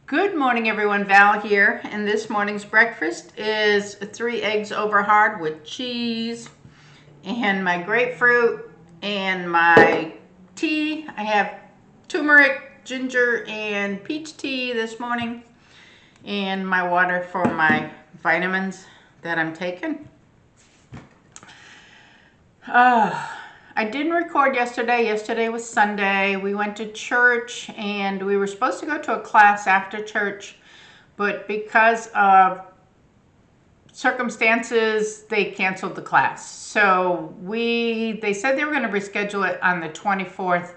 Good morning, everyone. Val here, and this morning's breakfast is 3 eggs over hard with cheese and my grapefruit and my tea. I have turmeric, ginger, and peach tea this morning, and my water for my vitamins that I'm taking. I didn't record yesterday. Yesterday was Sunday. We went to church and we were supposed to go to a class after church, but because of circumstances, they canceled the class. So they said they were going to reschedule it on the 24th,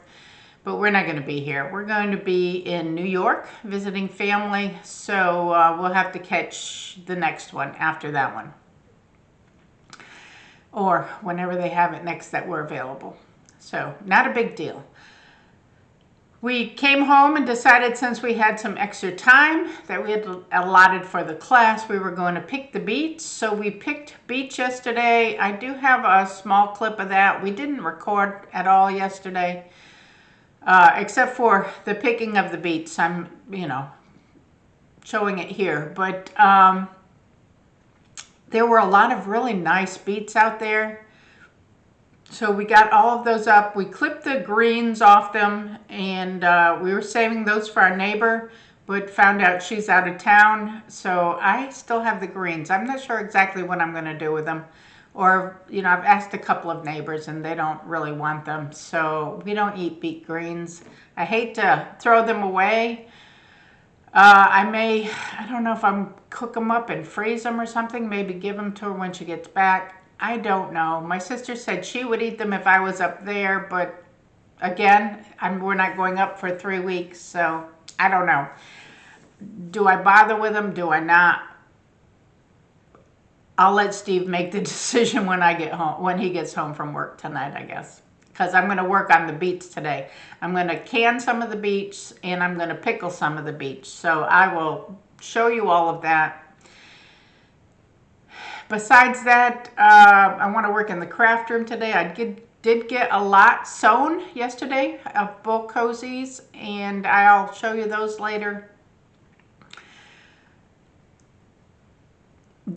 but we're not going to be here. We're going to be in New York visiting family, so we'll have to catch the next one after that one, or whenever they have it next that we're available. So not a big deal. We came home and decided, since we had some extra time that we had allotted for the class, we were going to pick the beets. So we picked beets yesterday. I do have a small clip of that. We didn't record at all yesterday, except for the picking of the beets. I'm, showing it here. But there were a lot of really nice beets out there. So we got all of those up. We clipped the greens off them, and we were saving those for our neighbor, but found out she's out of town. So I still have the greens. I'm not sure exactly what I'm going to do with them. Or, I've asked a couple of neighbors and they don't really want them. So we don't eat beet greens. I hate to throw them away. I don't know if I'm cook them up and freeze them or something, maybe give them to her when she gets back. I don't know. My sister said she would eat them if I was up there, but again, we're not going up for 3 weeks, so I don't know. Do I bother with them? Do I not? I'll let Steve make the decision when I get home, when he gets home from work tonight, I guess. Because I'm going to work on the beets today. I'm going to can some of the beets and I'm going to pickle some of the beets. So I will show you all of that. Besides that, I want to work in the craft room today. I did get a lot sewn yesterday of bowl cozies, and I'll show you those later.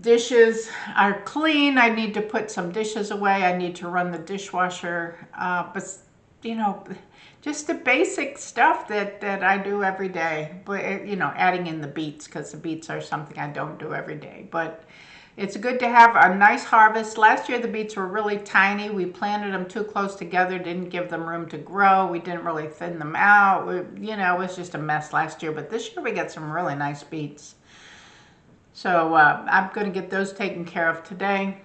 Dishes are clean. I need to put some dishes away. I need to run the dishwasher. But just the basic stuff that I do every day. But adding in the beets, because the beets are something I don't do every day. But it's good to have a nice harvest. Last year the beets were really tiny. We planted them too close together, didn't give them room to grow. We didn't really thin them out. It was just a mess last year. But this year we got some really nice beets. So I'm going to get those taken care of today.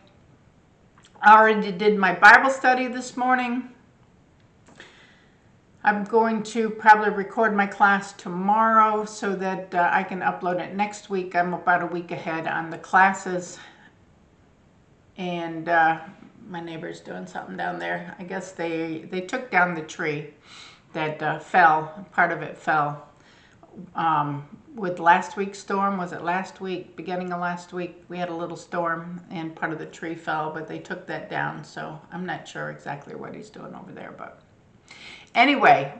I already did my Bible study this morning. I'm going to probably record my class tomorrow so that I can upload it next week. I'm about a week ahead on the classes. And my neighbor's doing something down there. I guess they took down the tree that fell. Part of it fell. With last week's storm, was it last week, beginning of last week, we had a little storm and part of the tree fell, but they took that down, so I'm not sure exactly what he's doing over there. But anyway,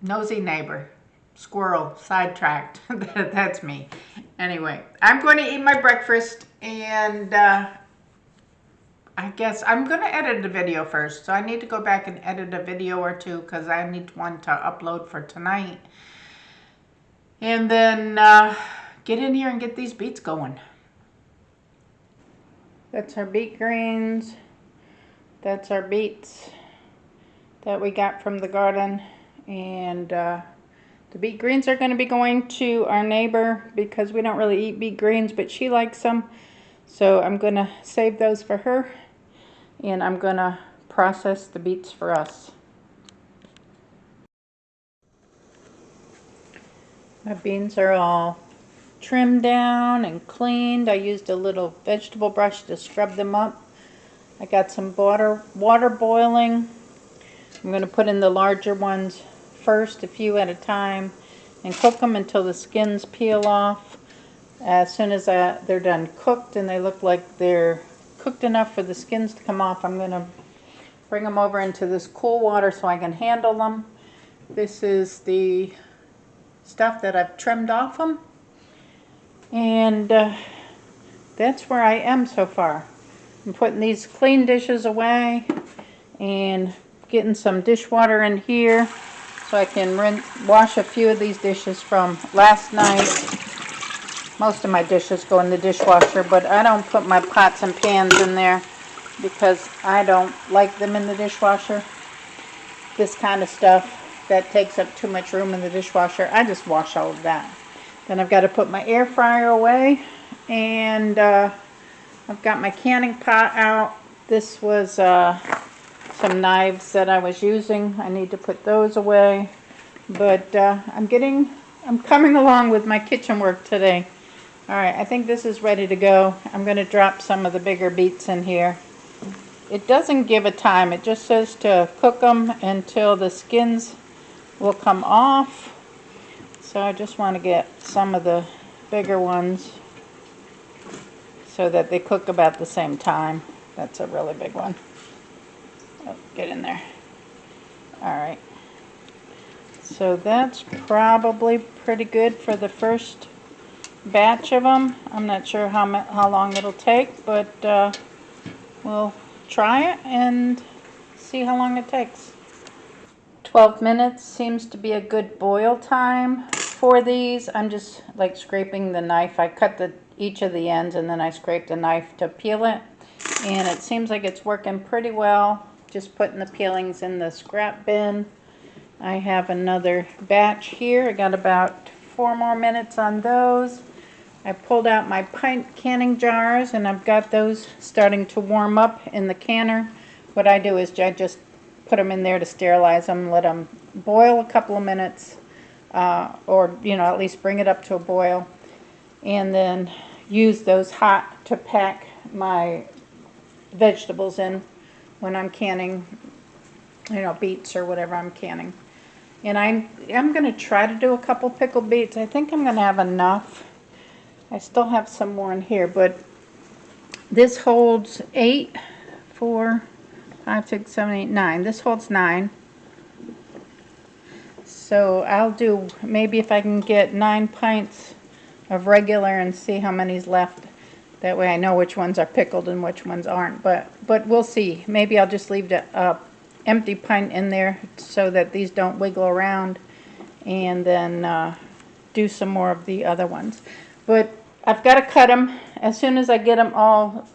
nosy neighbor, squirrel, sidetracked. That's me. Anyway, I'm going to eat my breakfast, and I guess I'm going to edit the video first, so I need to go back and edit a video or two because I need one to upload for tonight. And then get in here and get these beets going. That's our beet greens. That's our beets that we got from the garden. And the beet greens are going to be going to our neighbor because we don't really eat beet greens, but she likes them. So I'm going to save those for her. And I'm going to process the beets for us. My beans are all trimmed down and cleaned. I used a little vegetable brush to scrub them up. I got some water boiling. I'm going to put in the larger ones first, a few at a time, and cook them until the skins peel off. As soon as they're done cooked and they look like they're cooked enough for the skins to come off, I'm going to bring them over into this cool water so I can handle them. This is the stuff that I've trimmed off them. And that's where I am so far. I'm putting these clean dishes away and getting some dishwater in here so I can wash a few of these dishes from last night. Most of my dishes go in the dishwasher, but I don't put my pots and pans in there because I don't like them in the dishwasher. This kind of stuff that takes up too much room in the dishwasher, I just wash all of that. Then I've got to put my air fryer away, and I've got my canning pot out. This was some knives that I was using. I need to put those away. But I'm coming along with my kitchen work today. All right, I think this is ready to go. I'm going to drop some of the bigger beets in here. It doesn't give a time. It just says to cook them until the skins will come off. So I just want to get some of the bigger ones so that they cook about the same time. That's a really big one. Oh, get in there. All right. So that's probably pretty good for the first batch of them. I'm not sure how long it'll take, but we'll try it and see how long it takes. 12 minutes seems to be a good boil time for these. I'm just like scraping the knife. I cut each of the ends and then I scrape the knife to peel it, and it seems like it's working pretty well. Just putting the peelings in the scrap bin. I have another batch here. I got about 4 more minutes on those. I pulled out my pint canning jars and I've got those starting to warm up in the canner. What I do is I just put them in there to sterilize them, let them boil a couple of minutes, or at least bring it up to a boil, and then use those hot to pack my vegetables in when I'm canning, beets or whatever I'm canning. And I'm going to try to do a couple pickled beets. I think I'm going to have enough. I still have some more in here, but this holds 8, 4, 5, 6, 7, 8, 9. This holds 9. So I'll do, maybe if I can get 9 pints of regular and see how many's left. That way I know which ones are pickled and which ones aren't. But we'll see. Maybe I'll just leave the empty pint in there so that these don't wiggle around, and then do some more of the other ones. But I've got to cut them. As soon as I get them all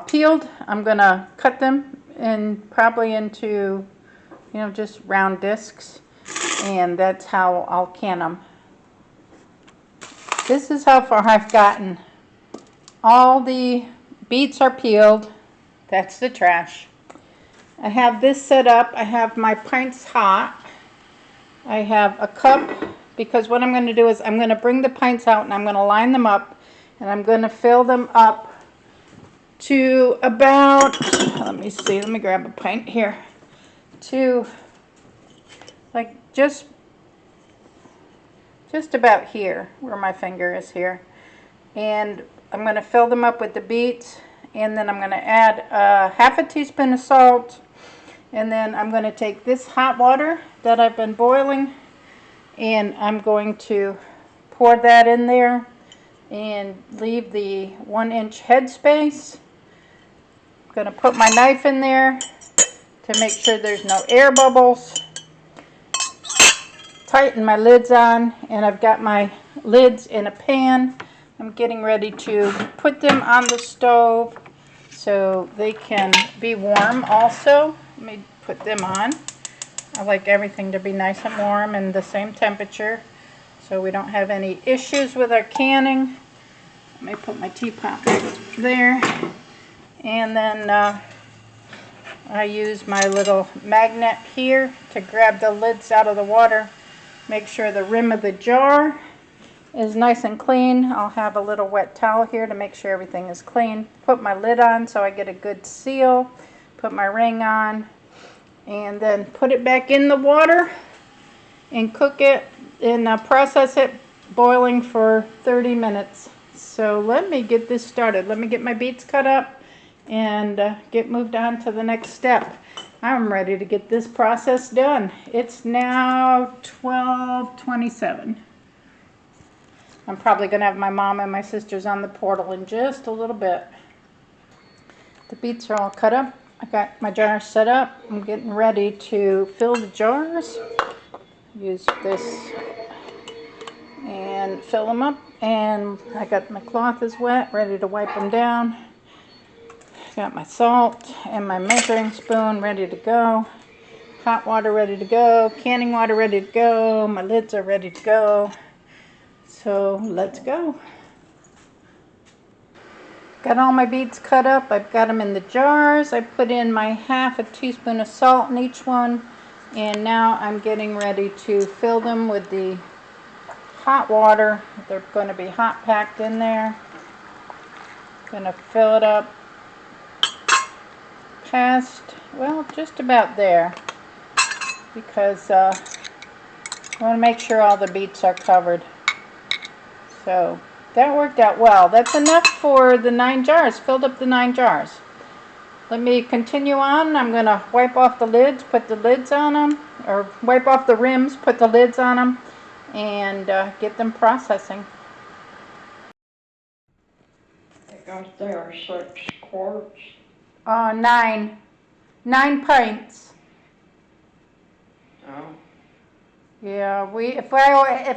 peeled, I'm going to cut them probably into, just round discs. And that's how I'll can them. This is how far I've gotten. All the beets are peeled. That's the trash. I have this set up. I have my pints hot. I have a cup, because what I'm going to do is I'm going to bring the pints out and I'm going to line them up, and I'm going to fill them up to about, let me grab a pint here, to like just about here, where my finger is here. And I'm going to fill them up with the beets, and then I'm going to add half a teaspoon of salt, and then I'm going to take this hot water that I've been boiling, and I'm going to pour that in there and leave the 1-inch headspace. I'm going to put my knife in there to make sure there's no air bubbles. Tighten my lids on, and I've got my lids in a pan. I'm getting ready to put them on the stove so they can be warm also. Let me put them on. I like everything to be nice and warm and the same temperature so we don't have any issues with our canning. Let me put my teapot there. And then I use my little magnet here to grab the lids out of the water. Make sure the rim of the jar is nice and clean. I'll have a little wet towel here to make sure everything is clean. Put my lid on so I get a good seal. Put my ring on. And then put it back in the water and cook it and process it boiling for 30 minutes. So let me get this started. Let me get my beets cut up and get moved on to the next step. I'm ready to get this process done. It's now 12:27. I'm probably going to have my mom and my sisters on the portal in just a little bit. The beets are all cut up. I got my jars set up. I'm getting ready to fill the jars. Use this and fill them up. And I got my cloth is wet, ready to wipe them down. Got my salt and my measuring spoon ready to go. Hot water ready to go. Canning water ready to go. My lids are ready to go. So let's go. Got all my beets cut up. I've got them in the jars. I put in my half a teaspoon of salt in each one. And now I'm getting ready to fill them with the hot water. They're going to be hot packed in there. Going to fill it up past, well, just about there. Because I want to make sure all the beets are covered. So that worked out well. That's enough for the 9 jars. Filled up the 9 jars. Let me continue on. I'm going to wipe off the lids, put the lids on them, or wipe off the rims, put the lids on them, and get them processing. It goes there 6 quarts. 9 pints. Oh. Yeah, if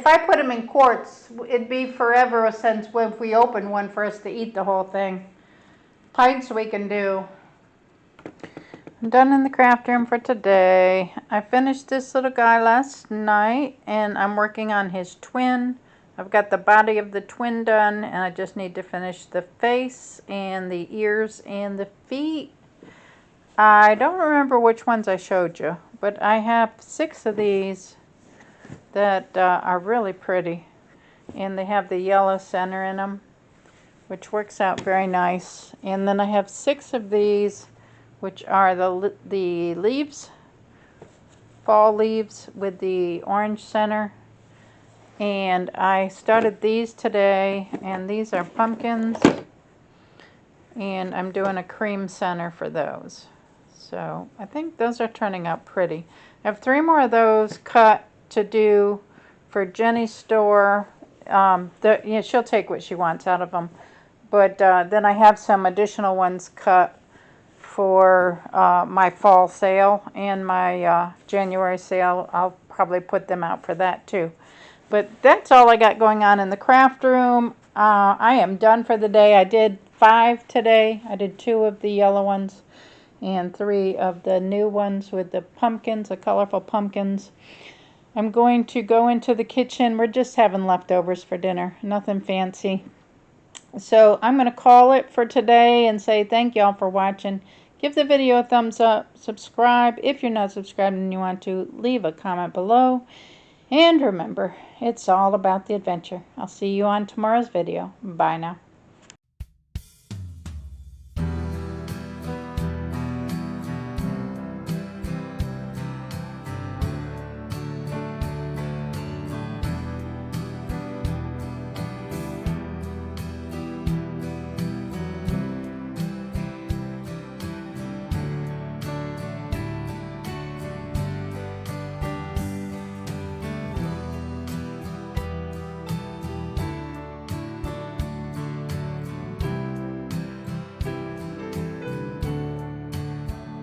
I put them in quarts, it'd be forever since if we open one for us to eat the whole thing. Pints we can do. I'm done in the craft room for today. I finished this little guy last night, and I'm working on his twin. I've got the body of the twin done, and I just need to finish the face and the ears and the feet. I don't remember which ones I showed you, but I have 6 of these that are really pretty, and they have the yellow center in them, which works out very nice. And then I have 6 of these, which are the leaves, fall leaves with the orange center. And I started these today, and these are pumpkins, and I'm doing a cream center for those. So I think those are turning out pretty. I have 3 more of those cut to do for Jenny's store. She'll take what she wants out of them. But then I have some additional ones cut for my fall sale and my January sale. I'll probably put them out for that too. But that's all I got going on in the craft room. I am done for the day. I did 5 today. I did 2 of the yellow ones and 3 of the new ones with the pumpkins, the colorful pumpkins. I'm going to go into the kitchen. We're just having leftovers for dinner. Nothing fancy. So I'm going to call it for today and say thank y'all for watching. Give the video a thumbs up. Subscribe. If you're not subscribed and you want to, leave a comment below. And remember, it's all about the adventure. I'll see you on tomorrow's video. Bye now.